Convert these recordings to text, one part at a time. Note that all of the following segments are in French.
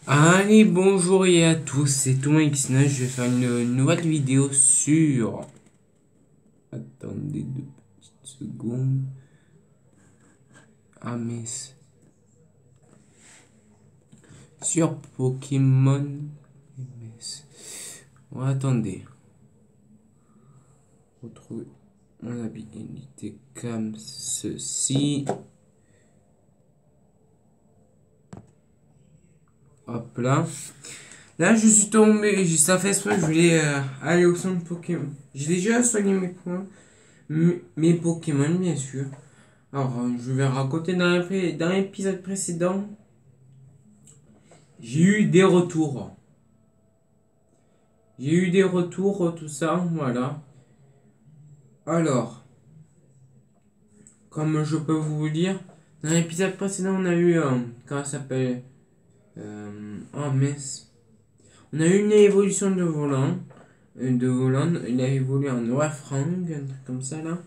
Allez, bonjour et à tous, c'est Thomas X9, je vais faire une nouvelle vidéo sur... Attendez 2 petites secondes. Ah mais... Sur Pokémon... MS. Oh, attendez. Retrouver mon habilité comme ceci. Hop là. Là, je suis tombé, ça fait exprès, je voulais aller au centre Pokémon. J'ai déjà soigné mes points, mes Pokémon bien sûr. Alors, je vais raconter dans l'épisode précédent, j'ai eu des retours. J'ai eu des retours, tout ça, voilà. Alors, comme je peux vous dire, dans l'épisode précédent, on a eu, comment ça s'appelle oh, mince. On a eu une évolution de volant. Il a évolué en Noirfrang, un truc comme ça là.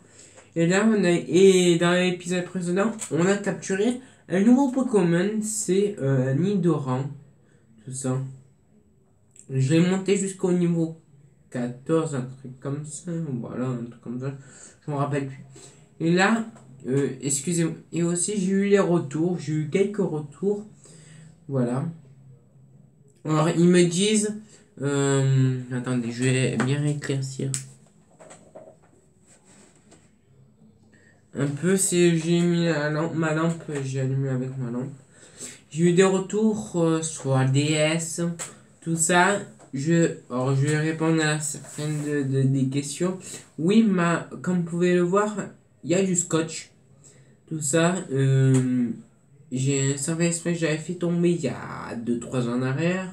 Et là, et dans l'épisode précédent, on a capturé un nouveau Pokémon, c'est Nidoran. Tout ça. Je l'ai monté jusqu'au niveau 14, un truc comme ça. Voilà, un truc comme ça. Je me rappelle plus. Et là, excusez-moi. Et aussi, j'ai eu les retours. J'ai eu quelques retours. Voilà. Alors, ils me disent. Attendez, je vais bien éclaircir. Un peu, si j'ai mis ma lampe, j'ai allumé avec ma lampe. J'ai eu des retours sur la DS, tout ça. Alors je vais répondre à certaines des questions. Oui, comme vous pouvez le voir, il y a du scotch. Tout ça. Ça fait exprès que j'avais fait tomber il y a 2-3 ans en arrière.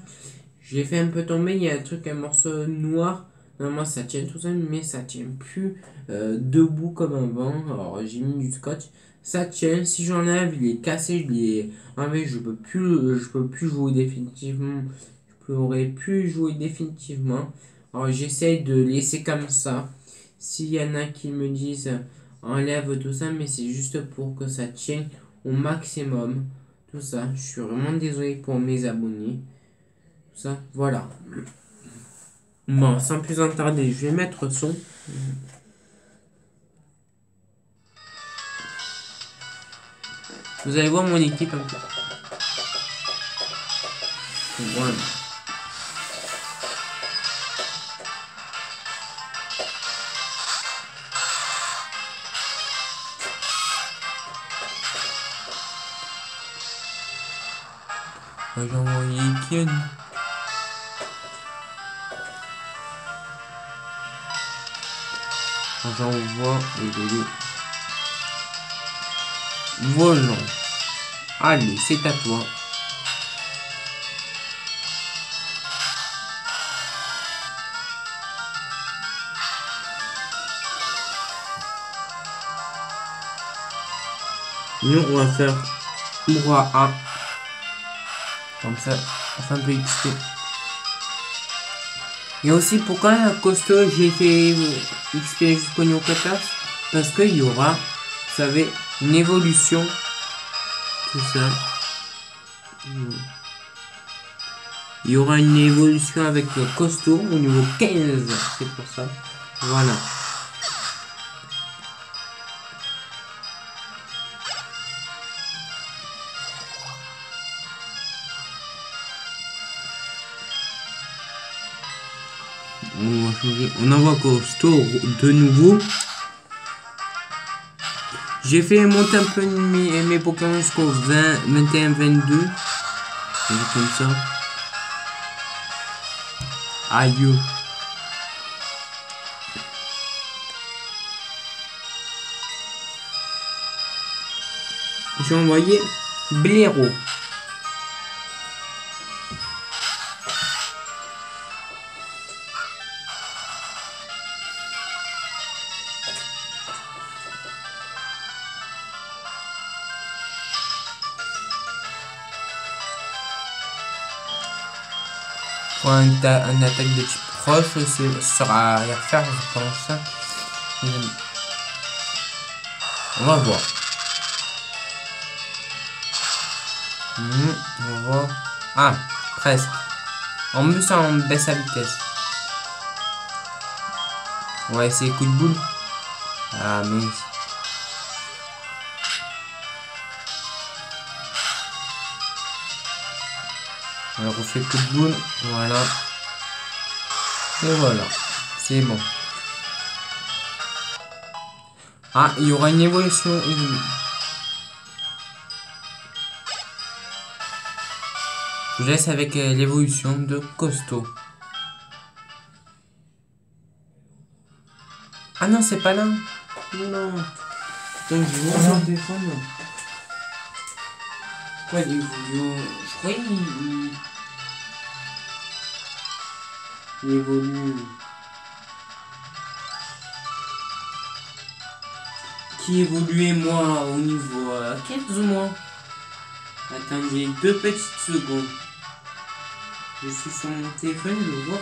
J'ai fait un peu tomber, il y a un morceau noir. Normalement ça tient tout seul, mais ça tient plus debout comme avant. Alors j'ai mis du scotch. Ça tient, si j'enlève, il est cassé, je l'ai enlevé, je peux plus jouer définitivement. Je pourrais plus jouer définitivement. Alors j'essaye de laisser comme ça. S'il y en a qui me disent enlève tout ça, mais c'est juste pour que ça tienne au maximum. Tout ça, je suis vraiment désolé pour mes abonnés. Tout ça, voilà. Bon, sans plus en tarder, je vais mettre son. Vous allez voir mon équipe un peu. Voilà. J'ai envoyé Kion. J'envoie les deux. Volant. Allez, c'est à toi. Nous, on va faire roi A. Comme ça, ça fait un peu XP. Et aussi, pourquoi à costaud j'ai fait XP jusqu'au niveau 14? Parce qu'il y aura, vous savez, une évolution. Tout ça. Il y aura une évolution avec le costaud au niveau 15. C'est pour ça. Voilà. On va changer. On envoie costaud de nouveau. J'ai fait monter un peu mes Pokémon jusqu'au 20, 21, 22. Comme ça. Aïe. J'ai envoyé Blaireau. Pour un attaque de type proche, ce sera à refaire, je pense. On va voir. On va voir. Ah, Presque. En plus, on baisse la vitesse. On va essayer coup de boule. Ah, mince. On refait coup de boule. Voilà. Et voilà. C'est bon. Ah, il y aura une évolution. Je vous laisse avec l'évolution de Costaud. Ah non, c'est pas là. Non. Attends, je vois son téléphone. Pourquoi il évolue? Je croyais il évolue. Qui évoluait moi au niveau 15 ou moins? Attendez 2 petites secondes. Je suis sur mon téléphone, je vois.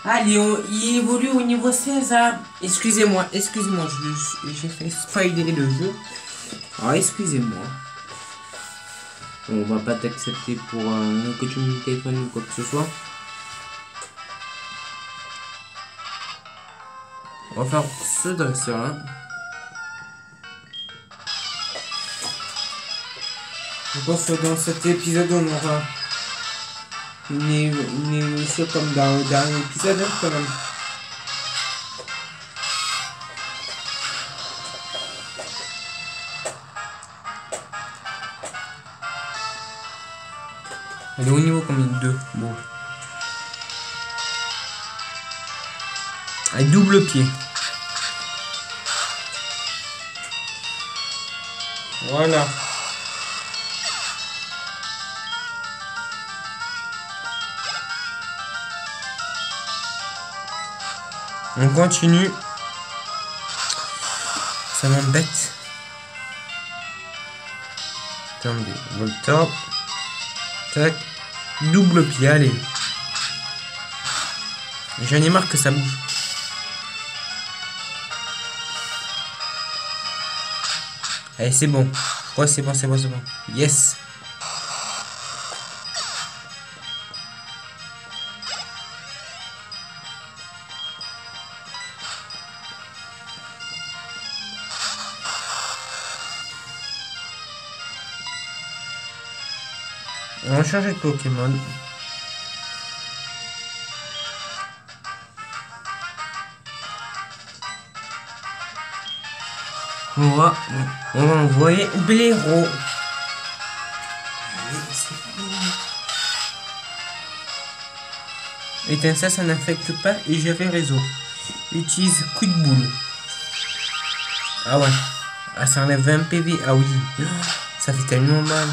Ah, il évolue au niveau 16. Ah. Excusez-moi, j'ai fait spoiler le jeu. Ah, excusez-moi. On va pas t'accepter pour que tu me téléphones ou quoi que ce soit. On va faire ce dresseur là. Je pense que dans cet épisode on aura une émission comme dans le dernier épisode hein, quand même. Elle est au niveau combien de 2? Bon. Avec double pied. Voilà. On continue. Ça m'embête. Attendez, volta. Tac. Double pied, allez. J'en ai marre que ça bouge. Allez, c'est bon. Je crois que c'est bon, c'est bon, c'est bon. Yes. On va changer de Pokémon. On va envoyer Blaireau. Éteint ça n'affecte pas et j'avais raison. Utilise coup de boule. Ah ouais. Ah, ça enlève 20 PV. Ah oui. Ça fait tellement mal.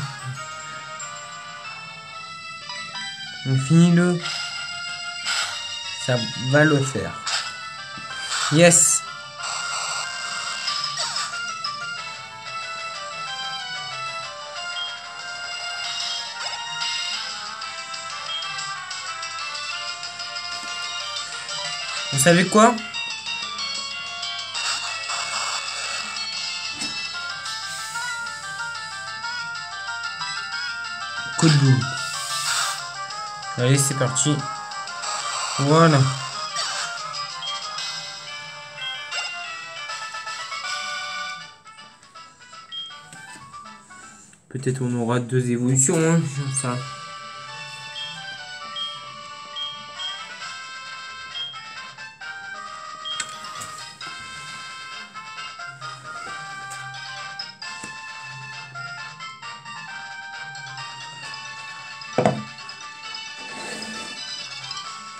Finis-le. Ça va le faire. Yes. Vous savez quoi? Coup de boule. Allez, c'est parti. Voilà. Peut-être on aura 2 évolutions, hein, ça.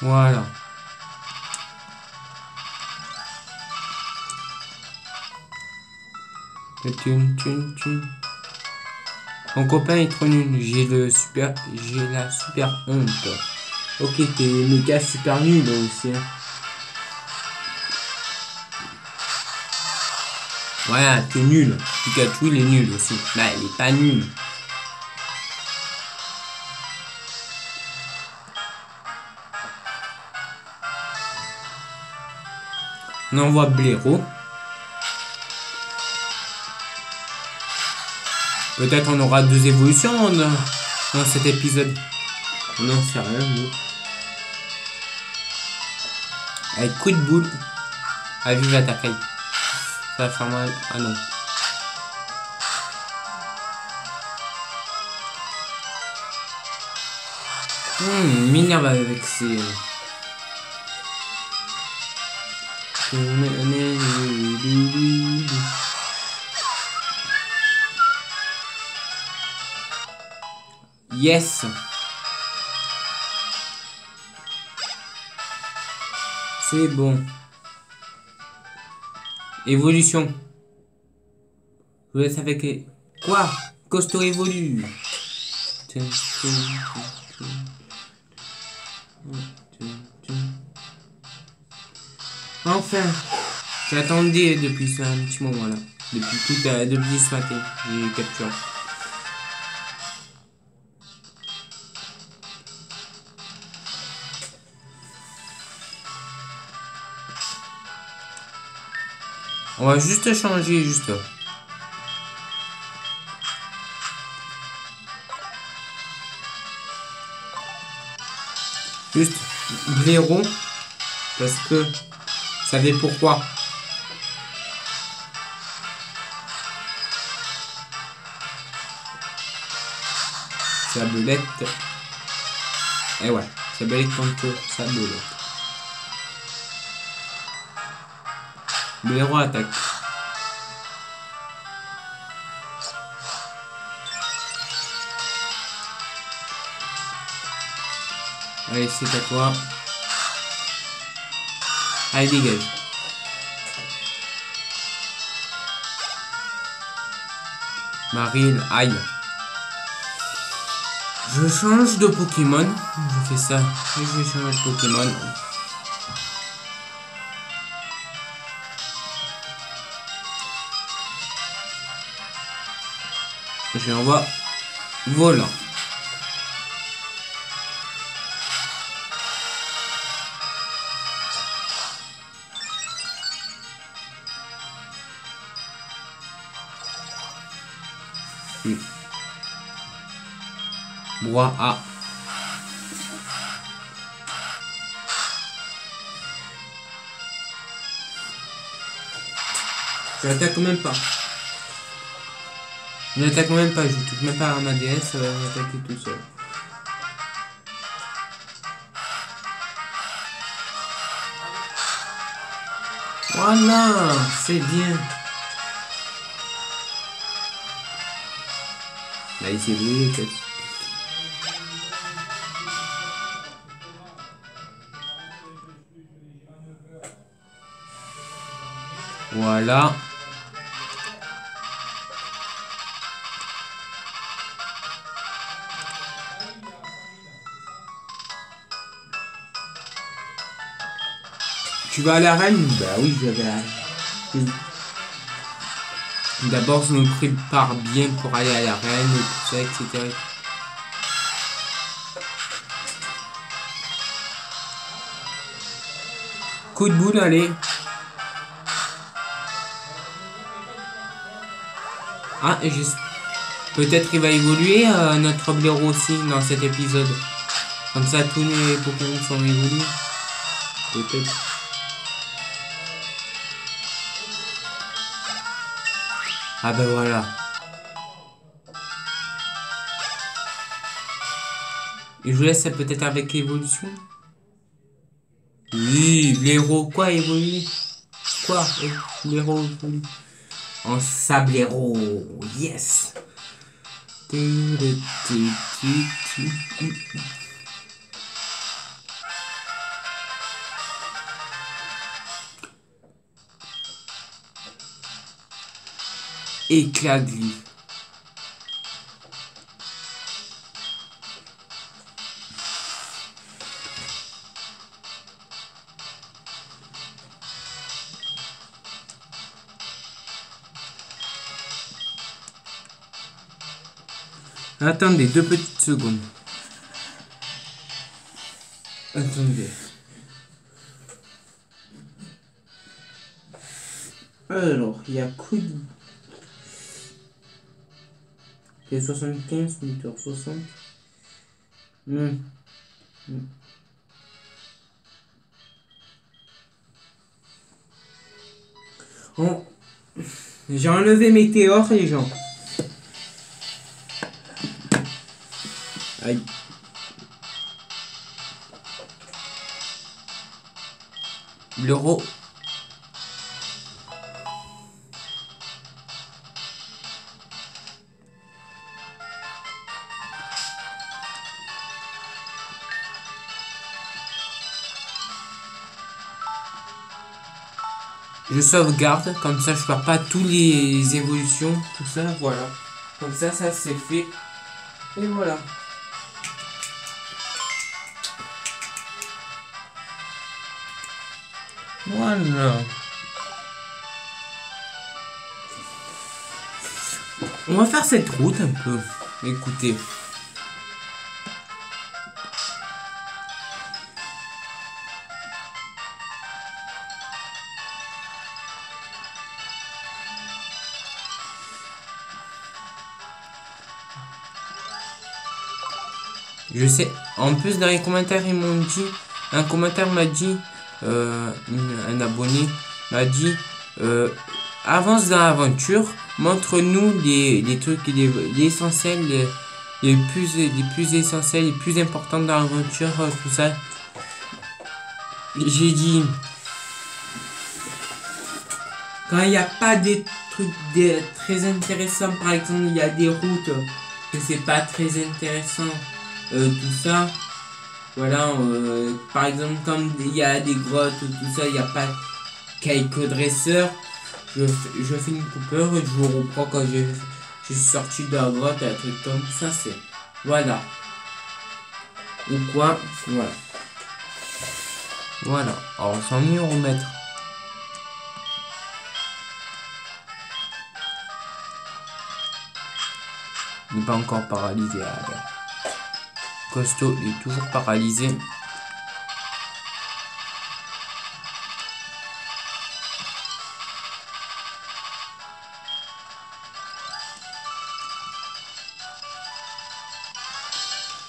Voilà. Mon copain est trop nul. J'ai la super honte. Ok, t'es méga super nul aussi. Hein. Voilà, t'es nul. Pikachu, il est nul aussi. Bah, il est pas nul. On envoie Blaireau. Peut-être on aura 2 évolutions dans cet épisode. Non, c'est rien, nous. Avec coup de boule. Ah, vive la tacaille. Ça va faire mal. Ah non. Minerve avec ses... Yes. C'est bon. Évolution. Je vous laisse avec... Quoi? Costaud évolue. Enfin. J'attendais depuis un petit moment là. Depuis ce matin. J'ai capturé. On va juste changer juste là. Juste blaireau. Parce que vous savez pourquoi. Sablette. Et ouais, sablette contre sablette. Blaireau attaque. Allez, c'est à toi. Allez, dégage. Marine, aïe. Je change de Pokémon. Je fais ça. Et je vais changer de Pokémon. Je l'envoie volant. Bois A. Je l'attaque même pas. Je l'attaque même pas, je touche même pas à un ADS, ça va m'attaquer tout seul. Voilà, c'est bien. Là, il s'est brûlé, peut-être. Voilà. Tu vas à l'arène? Bah oui, je vais à l'arène. D'abord, je me prépare bien pour aller à l'arène et tout ça, etc. Coup de boule, allez. Ah, peut-être il va évoluer notre blaireau aussi dans cet épisode. Comme ça, tous les Pokémon sont évolués. Peut-être. Ah ben voilà. Et je vous laisse peut-être avec l'évolution. Oui, blaireau. Quoi évolue? Quoi blaireau évolue? En sablero. Yes. Éclat gris. Attendez 2 petites secondes. Attendez. Alors, il y a Quid. C'est 75, 8h60. Oh. J'ai enlevé Météor, les gens. Aïe. L'euro. Je sauvegarde, comme ça je perds pas tous les évolutions, tout ça, voilà. Comme ça c'est fait. Et voilà. Voilà. On va faire cette route un peu. Écoutez. Je sais, en plus dans les commentaires ils m'ont dit, un commentaire m'a dit, un abonné m'a dit, avance dans l'aventure, montre-nous les trucs, les essentiels, les plus essentiels, les plus importants dans l'aventure, tout ça. J'ai dit, quand il n'y a pas des trucs très intéressants, par exemple il y a des routes que c'est pas très intéressant. Tout ça, voilà, par exemple comme il y a des grottes ou tout ça, il n'y a pas quelques dresseurs, je fais une coupeur et je vous reprends quand je suis sorti de la grotte, un truc comme ça, c'est, voilà, ou quoi, voilà, voilà, alors 100 000 remettre. Il n'est pas encore paralysé, Costaud est toujours paralysé.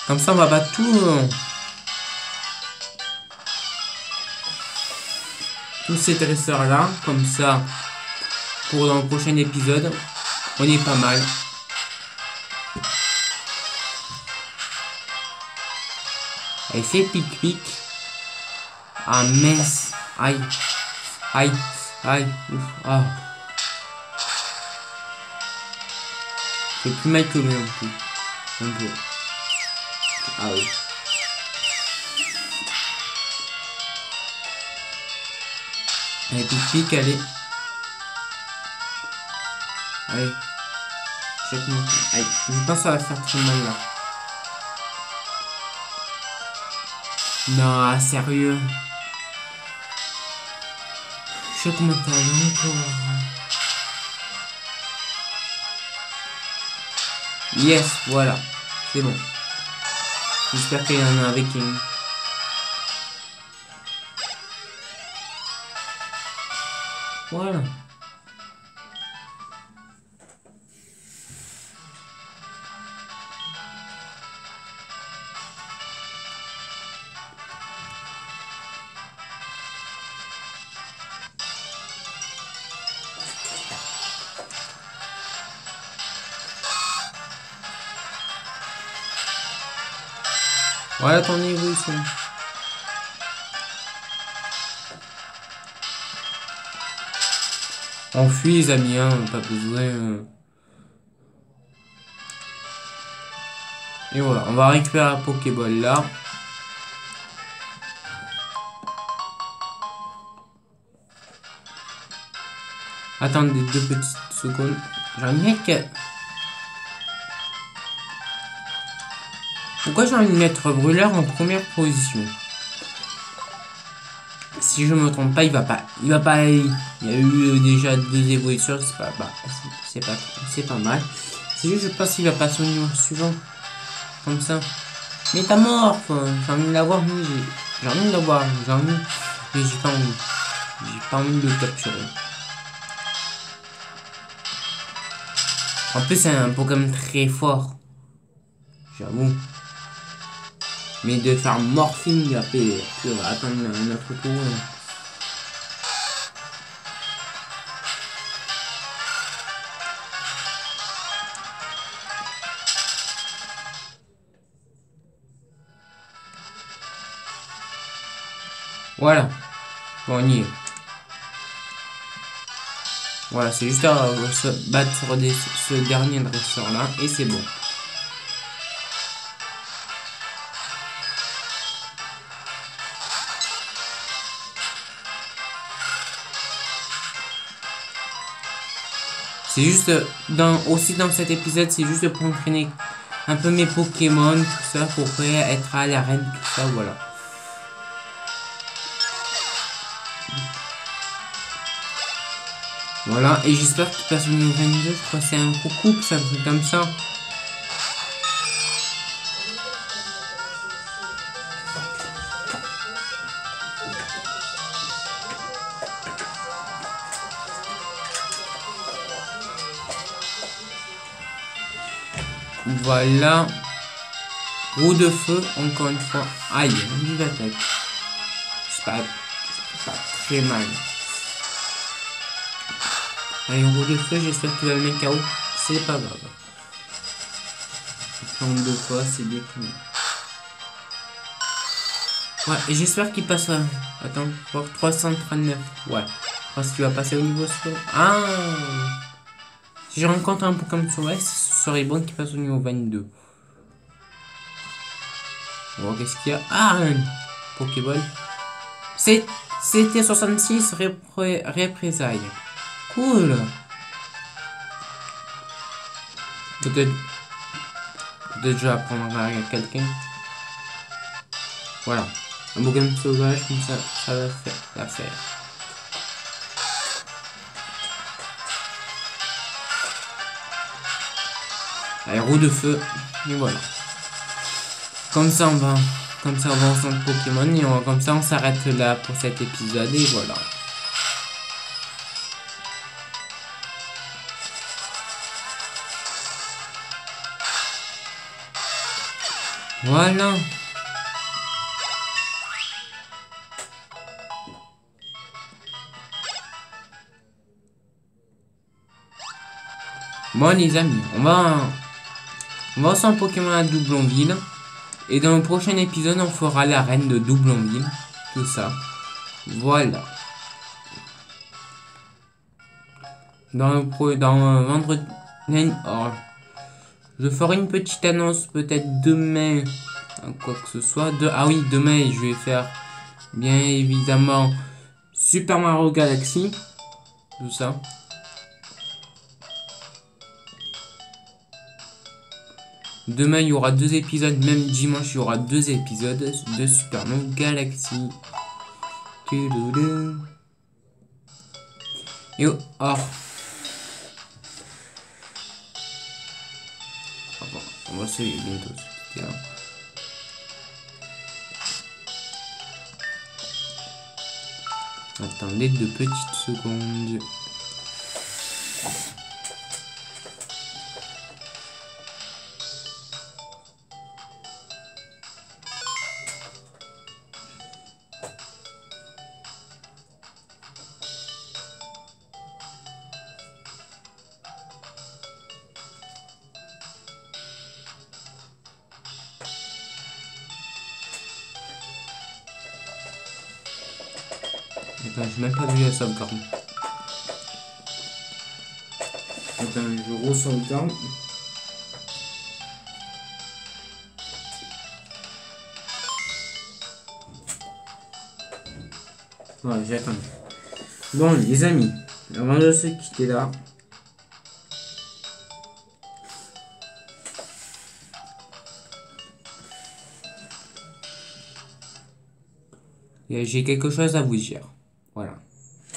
Comme ça on va battre tous ces dresseurs là. Comme ça pour dans le prochain épisode. On est pas mal. Elle fait pic-pic. Ah mince. Aïe. Aïe. Aïe. Ouf. Ah. C'est plus mal que lui en plus. Un peu. Ah oui. Allez, pic-pic, allez. Allez. Aïe. Je pense que ça va faire très mal là. Non, sérieux. Je sais comment t'as encore. Yes, voilà. C'est bon. J'espère qu'il y en a avec une. Voilà. Voilà ton évolution. On fuit les amis, hein, pas besoin. Et voilà, on va récupérer la Pokéball là. Attendez 2 petites secondes. J'ai un mec. Pourquoi j'ai envie de mettre Brûleur en première position? Si je me trompe pas, il va pas. Il y a eu déjà 2 évolutions, c'est pas mal. C'est juste, je pense qu'il va passer au niveau suivant. Comme ça. Métamorphe. J'ai envie de l'avoir, mais j'ai envie de l'avoir. J'ai envie. Mais j'ai pas envie. J'ai pas envie de le capturer. En plus, c'est un Pokémon très fort. J'avoue. Mais de faire morphing après, on va attendre un autre tour. Voilà. Bon, on y est. Voilà, c'est juste à se battre sur ce dernier dresseur là et c'est bon. C'est juste aussi dans cet épisode, c'est juste pour entraîner un peu mes Pokémon, tout ça, pour être à l'arène, tout ça, voilà. Voilà, et j'espère qu'il passe au niveau 22, je crois que c'est un coucou, ça, un truc comme ça. Voilà. Roue de feu, encore une fois. Aïe, vive attaque. C'est pas très mal. Allez, roue de feu, j'espère que tu vas le mettre KO. C'est pas grave. Prendre deux fois, c'est bien quand même. Ouais, et j'espère qu'il passe. Attends, pour 339. Ouais. Parce qu'il va passer au niveau sur. Ah! Si je rencontre un Pokémon sur X, ce serait bon qu'il passe au niveau 22. Bon, qu'est-ce qu'il y a? Ah, un Pokéball. C'était 66 représailles. Cool. Peut-être je vais apprendre à quelqu'un. Voilà. Un Pokémon sauvage, comme ça va faire l'affaire. Allez, roue de feu. Et voilà. Comme ça on va au centre Pokémon et comme ça on s'arrête là pour cet épisode et voilà. Voilà. Bon les amis, on va au centre Pokémon à Doublonville. Et dans le prochain épisode, on fera l'arène de Doublonville. Tout ça. Voilà. Dans vendredi... Oh, je ferai une petite annonce peut-être demain. Quoi que ce soit. Ah oui, demain, je vais faire bien évidemment Super Mario Galaxy. Tout ça. Demain, il y aura 2 épisodes. Même dimanche, il y aura 2 épisodes de Super Mario Galaxy. Et oh. On va se bientôt. Attendez 2 petites secondes. Attends, j'ai même pas vu la sauvegarde. Attends, je re-sauvegarde. Ouais, j'ai attendu. Bon, les amis, avant de se quitter là, j'ai quelque chose à vous dire. Voilà.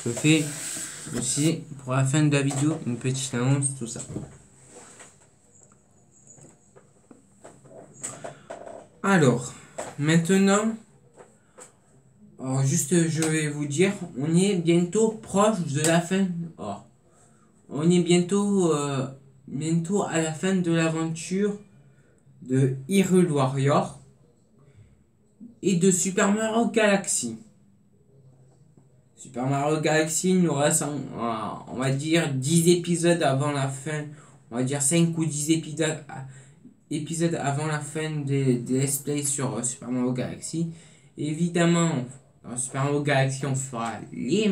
Je fais aussi, pour la fin de la vidéo, une petite annonce, tout ça. Alors, maintenant, alors juste je vais vous dire, on est bientôt proche de la fin. Oh, on est bientôt à la fin de l'aventure de Hyrule Warrior et de Super Mario Galaxy. Super Mario Galaxy, il nous reste, on va dire, 10 épisodes avant la fin. On va dire 5 ou 10 épisodes avant la fin des let's play sur Super Mario Galaxy. Évidemment, dans Super Mario Galaxy, on fera les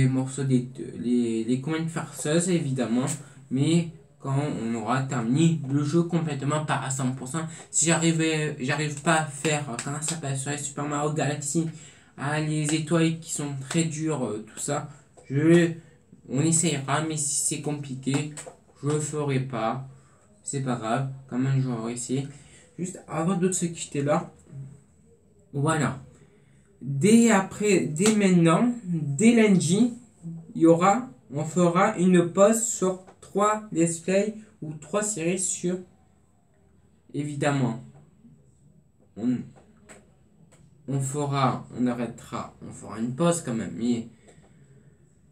morceaux les commandes farceuses, évidemment. Mais quand on aura terminé le jeu complètement, pas à 100%, si j'arrive pas à faire, comment ça s'appelle, sur les Super Mario Galaxy, les étoiles qui sont très dures, tout ça, on essayera, mais si c'est compliqué, je le ferai pas. C'est pas grave, quand même, j'aurai essayé. Juste avant de se quitter là, voilà. Dès maintenant, dès lundi, on fera une pause sur 3 let's play ou 3 séries sur, évidemment, on fera une pause quand même, mais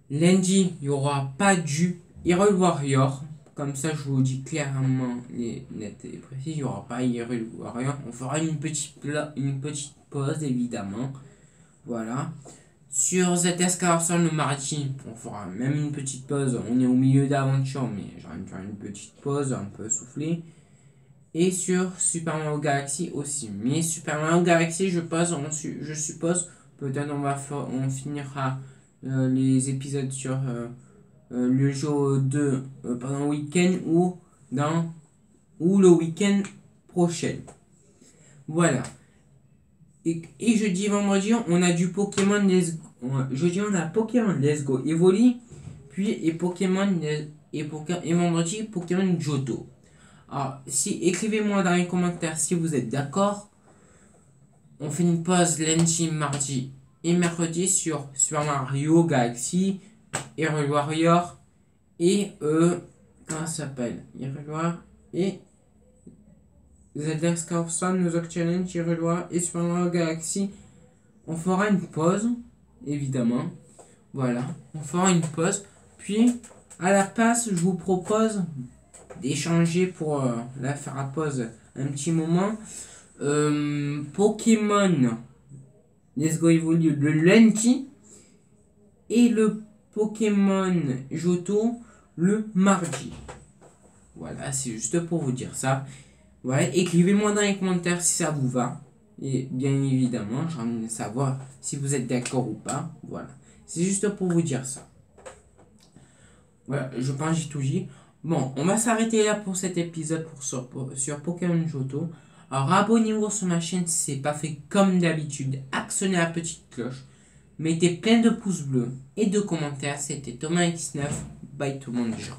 lundi, il n'y aura pas du Hyrule Warrior. Comme ça, je vous dis clairement, net et précis, il n'y aura pas Hyrule Warrior. On fera une petite pause, évidemment. Voilà. Sur The Escalation le mardi, on fera même une petite pause. On est au milieu d'aventure, mais j'ai envie de faire une petite pause, un peu soufflée. Et sur Super Mario Galaxy aussi. Mais Super Mario Galaxy, je suppose, peut-être on finira les épisodes sur le jour 2 pendant le week-end ou le week-end prochain. Voilà. Et jeudi, vendredi, on a du Pokémon Let's Go. Jeudi, on a Pokémon Let's Go Evoli. Puis, et vendredi, Pokémon Johto. Alors, écrivez-moi dans les commentaires si vous êtes d'accord. On fait une pause lundi, mardi et mercredi sur Super Mario Galaxy, Hyrule Warrior et comment ça s'appelle, Hyrule Warrior et Zelda Scarson, Nozoc Challenge, Hyrule Warrior et Super Mario Galaxy. On fera une pause, évidemment. Voilà, on fera une pause. Puis, à la place, je vous propose d'échanger pour la faire à pause un petit moment. Pokémon Let's Go Evolue le lundi et le Pokémon Johto le mardi. Voilà, c'est juste pour vous dire ça. Voilà, écrivez-moi dans les commentaires si ça vous va. Et bien évidemment, j'ai envie de savoir si vous êtes d'accord ou pas. Voilà, c'est juste pour vous dire ça. Voilà, je pense que j'ai tout dit. Bon, on va s'arrêter là pour cet épisode sur Pokémon Johto. Alors abonnez-vous sur ma chaîne si ce n'est pas fait comme d'habitude. Actionnez la petite cloche. Mettez plein de pouces bleus et de commentaires. C'était Thomas X9. Bye tout le monde, gens.